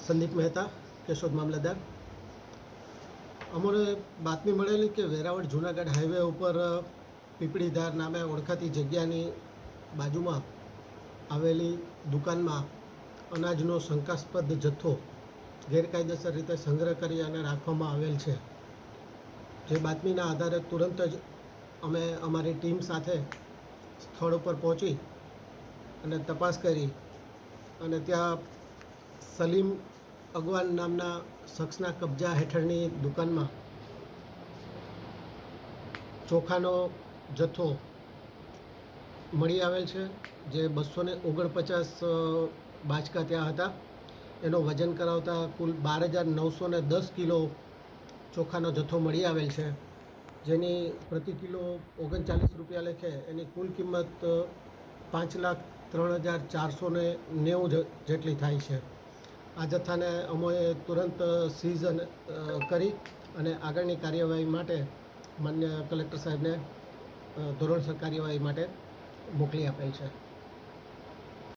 સંદીપ મહેતા, કેશોદ મામલતદાર. અમને બાતમી મળેલી કે વેરાવળ જુનાગઢ હાઈવે ઉપર પીપળીધાર નામે ઓળખાતી જગ્યાની બાજુમાં આવેલી દુકાનમાં અનાજનો શંકાસ્પદ જથ્થો ગેરકાયદેસર રીતે સંગ્રહ કરી અને રાખવામાં આવેલ છે. જે બાતમીના આધારે તુરંત જ અમે અમારી ટીમ સાથે સ્થળ ઉપર પહોંચી અને તપાસ કરી અને ત્યાં સલીમ અગવાન નામના શખ્સના કબજા હેઠળની દુકાનમાં ચોખાનો જથ્થો મળી આવેલ છે, જે 249 બાચકા ત્યાં હતા. એનો વજન કરાવતા કુલ 12,910 કિલો ચોખાનો જથ્થો મળી આવેલ છે, જેની પ્રતિ કિલો 39 રૂપિયા લેખે એની કુલ કિંમત 5,03,490 જેટલી થાય છે. આ જથ્થાને અમોએ તુરંત સીઝ કરી અને આગળની કાર્યવાહી માટે માન્ય કલેક્ટર સાહેબને ધોરણસર કાર્યવાહી માટે મોકલી આપેલ છે.